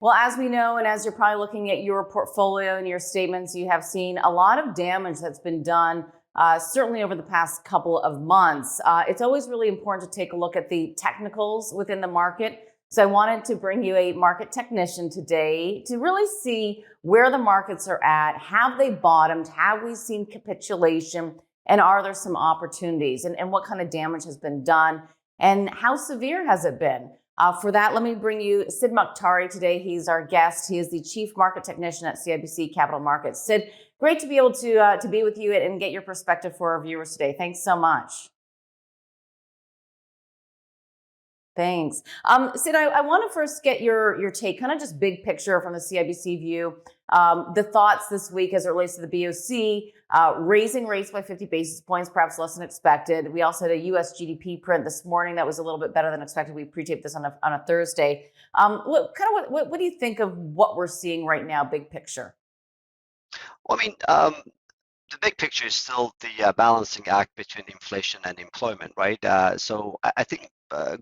Well, as we know, and as you're probably looking at your portfolio and your statements, you have seen a lot of damage that's been done, certainly over the past couple of months. It's always really important to take a look at the technicals within the market. So I wanted to bring you a market technician today to really see where the markets are at. Have they bottomed? Have we seen capitulation? And are there some opportunities? And what kind of damage has been done? And how severe has it been? For that, let me bring you Sid Mokhtari today. He's our guest. He is the Chief Market Technician at CIBC Capital Markets. Sid, great to be able to be with you and get your perspective for our viewers today. Thanks so much. Thanks. Sid, I want to first get your take, kind of just big picture from the CIBC view. The thoughts this week as it relates to the BOC, raising rates by 50 basis points, perhaps less than expected. We also had a U.S. GDP print this morning that was a little bit better than expected. We pre-taped this on a Thursday. What do you think of what we're seeing right now, big picture? Well, the big picture is still the balancing act between inflation and employment, right? So I think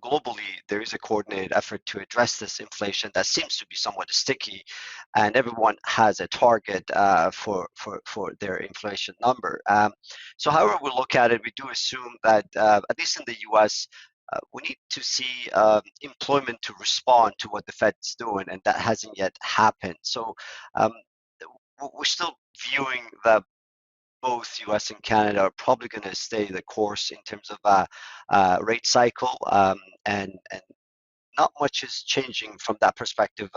globally there is a coordinated effort to address this inflation that seems to be somewhat sticky, and everyone has a target for their inflation number. So however we look at it, we do assume that at least in the U.S. We need to see employment to respond to what the Fed's doing, and that hasn't yet happened. So um, we're still viewing that both US and Canada are probably going to stay the course in terms of rate cycle, and not much is changing from that perspective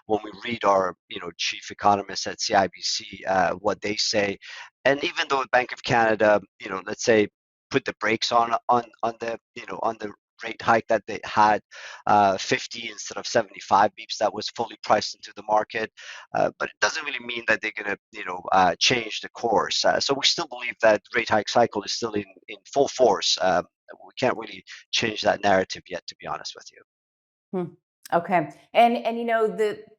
when we read our chief economists at CIBC what they say, and even though Bank of Canada let's say put the brakes on the on the rate hike that they had 50 instead of 75 beeps that was fully priced into the market, but it doesn't really mean that they're going to change the course, so we still believe that rate hike cycle is still in full force. We can't really change that narrative yet, to be honest with you. Hmm. Okay. And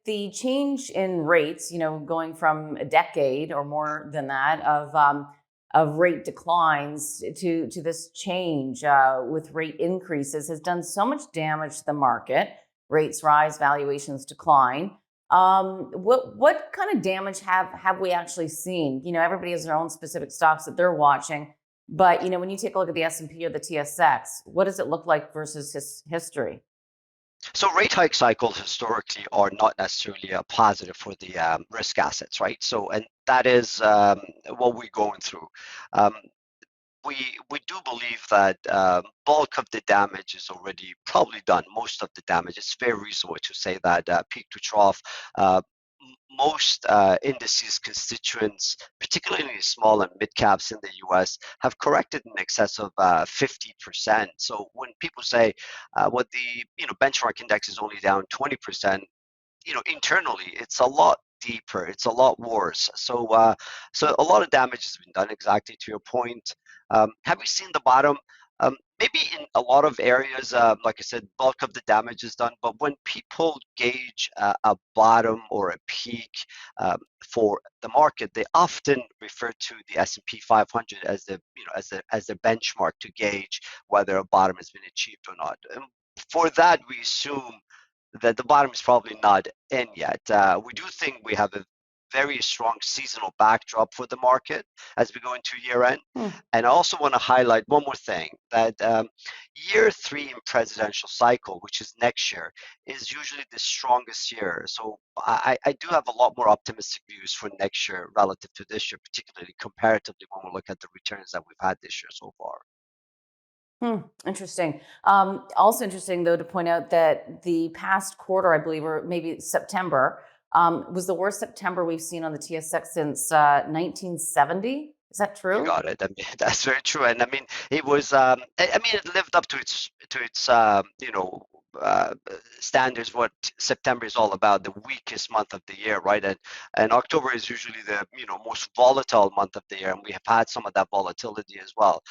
the change in rates, going from a decade or more than that of rate declines to this change with rate increases has done so much damage to the market. Rates rise, valuations decline. What kind of damage have we actually seen? Everybody has their own specific stocks that they're watching, but when you take a look at the S&P or the TSX, what does it look like versus history? So rate hike cycles historically are not necessarily a positive for the risk assets, right? So, and that is what we're going through. Um, we do believe that bulk of the damage is already probably done. Most of the damage. It's very reasonable to say that peak to trough. Most indices constituents, particularly small and mid caps in the US, have corrected in excess of 50%. So when people say what the benchmark index is only down 20%, internally it's a lot deeper, it's a lot worse. So a lot of damage has been done, exactly to your point. Have we seen the bottom? Maybe in a lot of areas, like I said, bulk of the damage is done, but when people gauge a bottom or a peak for the market, they often refer to the S&P 500 as the as the benchmark to gauge whether a bottom has been achieved or not. And for that, we assume that the bottom is probably not in yet. We do think we have a very strong seasonal backdrop for the market as we go into year end. Hmm. And I also want to highlight one more thing, that year three in presidential cycle, which is next year, is usually the strongest year. So I do have a lot more optimistic views for next year relative to this year, particularly comparatively when we look at the returns that we've had this year so far. Interesting. Also interesting, though, to point out that the past quarter, I believe, or maybe September, was the worst September we've seen on the TSX since 1970. Is that You true? got it. I mean, that's very true. And I mean, it was. I mean, it lived up to its standards. What September is all about, the weakest month of the year, right? And October is usually the most volatile month of the year, and we have had some of that volatility as well.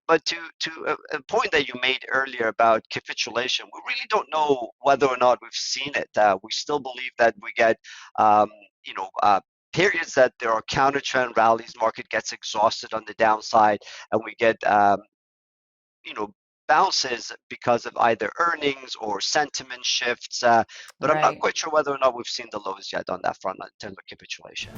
But to a point that you made earlier about capitulation, we really don't know whether or not we've seen it. We still believe that we get. Um, you know, uh, Periods that there are counter trend rallies, market gets exhausted on the downside, and we get you know bounces because of either earnings or sentiment shifts. But I'm not Right. quite sure whether or not we've seen the lows yet on that front in terms of capitulation.